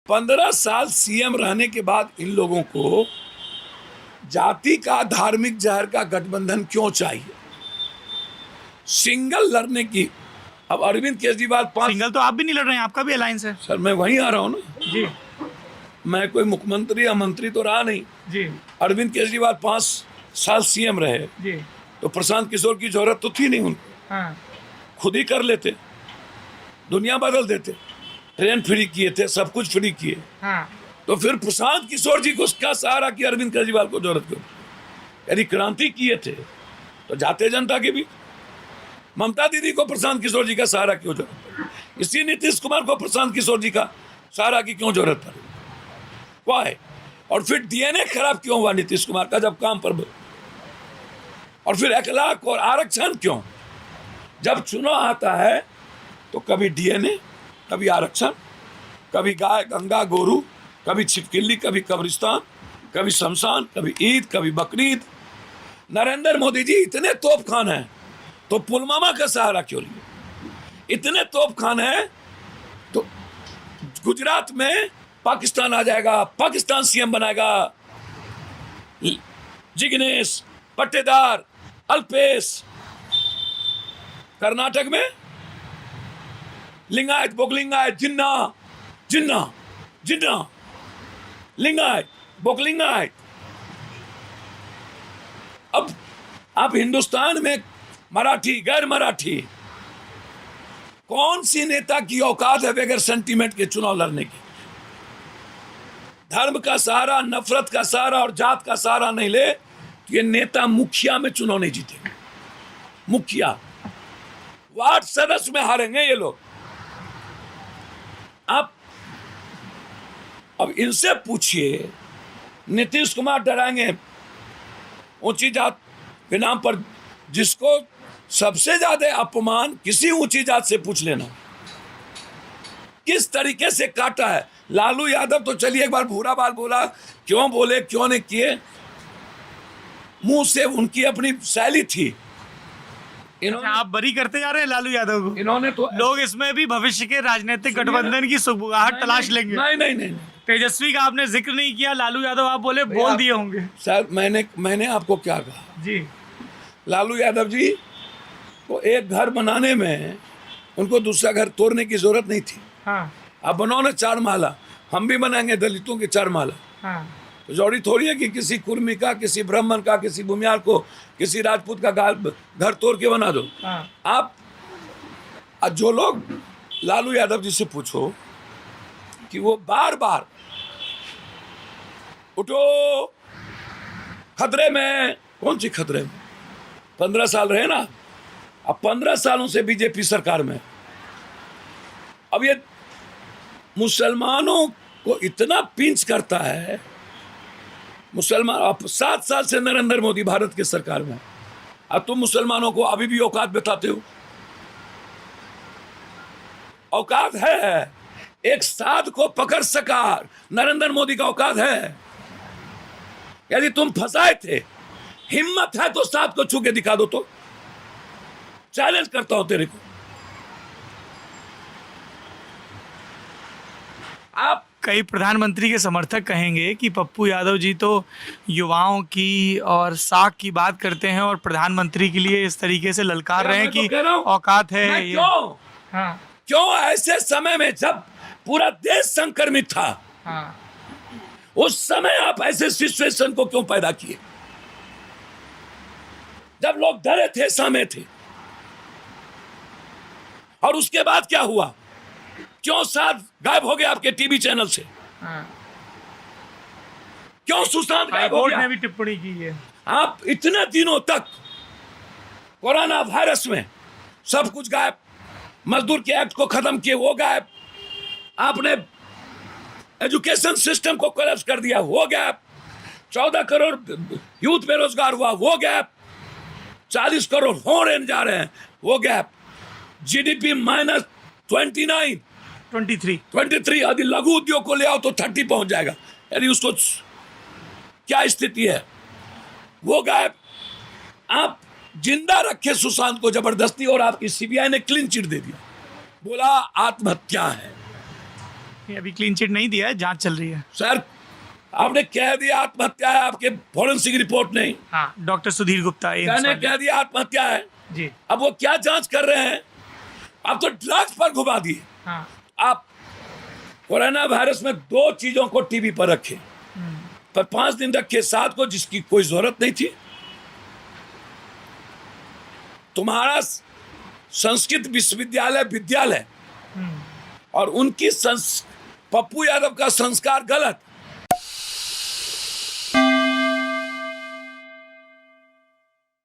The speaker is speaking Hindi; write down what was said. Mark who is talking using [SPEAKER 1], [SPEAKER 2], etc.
[SPEAKER 1] 15 साल सीएम रहने के बाद इन लोगों को जाति का धार्मिक जहर का गठबंधन क्यों चाहिए? सिंगल लड़ने की। अब अरविंद केजरीवाल
[SPEAKER 2] सिंगल तो आप भी नहीं लड़ रहे हैं, आपका भी अलायंस है।
[SPEAKER 1] सर मैं वहीं आ रहा हूं ना
[SPEAKER 2] जी।
[SPEAKER 1] मैं कोई मुख्यमंत्री या मंत्री तो रहा नहीं
[SPEAKER 2] जी।
[SPEAKER 1] अरविंद केजरीवाल 5 साल सीएम रहे
[SPEAKER 2] जी।
[SPEAKER 1] तो प्रशांत किशोर की जरूरत तो थी नहीं उनको।
[SPEAKER 2] हाँ।
[SPEAKER 1] खुद ही कर लेते, दुनिया बदल देते, ट्रेन फ्री किए थे, सब कुछ फ्री किए।
[SPEAKER 2] हाँ।
[SPEAKER 1] तो फिर प्रशांत किशोर जी को उसका सहारा की अरविंद केजरीवाल को जरूरत क्यों? यदि क्रांति किए थे तो जाते जनता के भी। ममता दीदी को प्रशांत किशोर जी का सहारा क्यों जरूरत? इसी नीतीश कुमार को प्रशांत किशोर जी का सहारा की क्यों जरूरत पड़ी? वाह। और फिर डीएनए खराब क्यों हुआ नीतीश कुमार का जब काम पर? और फिर 1 लाख और आरक्षण क्यों? जब चुनाव आता है तो कभी डीएनए, कभी आरक्षण, कभी गाय गंगा गोरू, कभी छिपकिली, कभी कब्रिस्तान, कभी शमशान, कभी ईद, कभी बकरीद। नरेंद्र मोदी जी इतने तोप खान हैं तो पुलवामा का सहारा क्यों लिए? इतने तोप खान हैं तो गुजरात में पाकिस्तान आ जाएगा, पाकिस्तान सीएम बनाएगा। जिग्नेश, पट्टेदार, अल्पेश। कर्नाटक में लिंगायत, बोकलिंगायत, जिन्ना जिन्ना जिन्ना, लिंगायत, बोकलिंगायत। अब आप हिंदुस्तान में मराठी, गैर मराठी, कौन सी नेता की औकात है बगैर सेंटीमेंट के चुनाव लड़ने की? धर्म का सहारा, नफरत का सहारा और जात का सहारा नहीं ले तो ये नेता मुखिया में चुनाव नहीं जीतेंगे। मुखिया, वार्ड सदस्य में हारेंगे ये लोग। आप अब इनसे पूछिए, नीतीश कुमार डराएंगे ऊंची जात के नाम पर। जिसको सबसे ज्यादा अपमान किसी ऊंची जात से पूछ लेना, किस तरीके से काटा है। लालू यादव तो चलिए एक बार भूरा बाल बोला, क्यों बोले, क्यों नहीं किए, मुंह से उनकी अपनी शैली थी।
[SPEAKER 2] अच्छा, आप बरी करते जा रहे हैं लालू यादव को?
[SPEAKER 1] इन्होंने तो
[SPEAKER 2] लोग इसमें भी भविष्य के राजनीतिक गठबंधन की सुबुगाहट तलाश लेंगे।
[SPEAKER 1] नहीं नहीं नहीं,
[SPEAKER 2] तेजस्वी का आपने जिक्र नहीं किया, लालू यादव आप बोले बोल दिए होंगे।
[SPEAKER 1] सर मैंने आपको क्या कहा?
[SPEAKER 2] जी।
[SPEAKER 1] लालू यादव जी को एक घर बनाने में उनको दूसरा घर तोड़ने की जरूरत नहीं थी।
[SPEAKER 2] हाँ।
[SPEAKER 1] आप बनाओ ना 4 माला, हम भी बनाएंगे दलितों के 4 माला।
[SPEAKER 2] हाँ।
[SPEAKER 1] तो जरूरी थोड़ी है कि किसी कुर्मी का, किसी ब्राह्मण का, किसी भूमियार को, किसी राजपूत का घर तोड़ के बना दो।
[SPEAKER 2] हाँ।
[SPEAKER 1] आप जो लोग लालू यादव जी से पूछो कि वो बार बार उठो खतरे में, कौन सी खतरे में? 15 साल रहे ना, अब 15 सालों से बीजेपी सरकार में। अब ये मुसलमानों को इतना पिंच करता है। मुसलमान, अब 7 साल से नरेंद्र मोदी भारत की सरकार में, अब तुम मुसलमानों को अभी भी औकात बताते हो? औकात है? एक साध को पकड़ सका नरेंद्र मोदी का औकात है। यदि तुम फंसाए थे, हिम्मत है तो साध को छू के दिखा दो। तो चैलेंज करता हूं तेरे को। आप
[SPEAKER 2] कई प्रधानमंत्री के समर्थक कहेंगे कि पप्पू यादव जी तो युवाओं की और साख की बात करते हैं और प्रधानमंत्री के लिए इस तरीके से ललकार रहे हैं कि औकात है।
[SPEAKER 1] क्यों?
[SPEAKER 2] हाँ।
[SPEAKER 1] क्यों ऐसे समय में जब पूरा देश संक्रमित था,
[SPEAKER 2] हाँ।
[SPEAKER 1] उस समय आप ऐसे सिचुएशन को क्यों पैदा किए? जब लोग डरे थे, समय थे। और उसके बाद क्या हुआ? क्यों साथ गायब हो गया आपके टीवी चैनल से?
[SPEAKER 2] हाँ।
[SPEAKER 1] क्यों सुशांत गायब हो
[SPEAKER 2] हाईकोर्ट
[SPEAKER 1] गया?
[SPEAKER 2] ने भी टिप्पणी की है।
[SPEAKER 1] आप इतने दिनों तक कोरोना वायरस में सब कुछ गायब, मजदूर के एक्ट को खत्म किए, वो गायब, आपने एजुकेशन सिस्टम को कोलैप्स कर दिया, वो गायब, 14 करोड़ यूथ बेरोजगार हुआ, वो गायब, 40 करोड़ फॉरेन जा रहे हैं, वो गैप, जीडीपी -23, यदि लघु उद्योग को ले आओ तो 30 पहुंच जाएगा। यदि उसको क्या स्थिति है, वो गैप। आप जिंदा रखे सुशांत को जबरदस्ती और आपकी सीबीआई ने क्लीन चिट दे दिया। बोला आत्महत्या है।
[SPEAKER 2] ये अभी क्लीन चिट नहीं दिया है, जांच चल रही है।
[SPEAKER 1] सर आपने कह दिया आत्महत्या है, आपके फॉरेंसिक रिपोर्ट नहीं
[SPEAKER 2] हाँ, डॉक्टर सुधीर गुप्ता
[SPEAKER 1] मैंने कह दिया आत्महत्या है।
[SPEAKER 2] जी।
[SPEAKER 1] अब वो क्या जांच कर रहे हैं? आप तो ड्रग्स पर घुमा दिए।
[SPEAKER 2] हाँ।
[SPEAKER 1] आप कोरोना वायरस में 2 चीजों को टीवी पर रखे, पर 5 दिन रखे 7 को, जिसकी कोई जरूरत नहीं थी। तुम्हारा संस्कृत विश्वविद्यालय विद्यालय और उनकी पप्पू यादव का संस्कार गलत,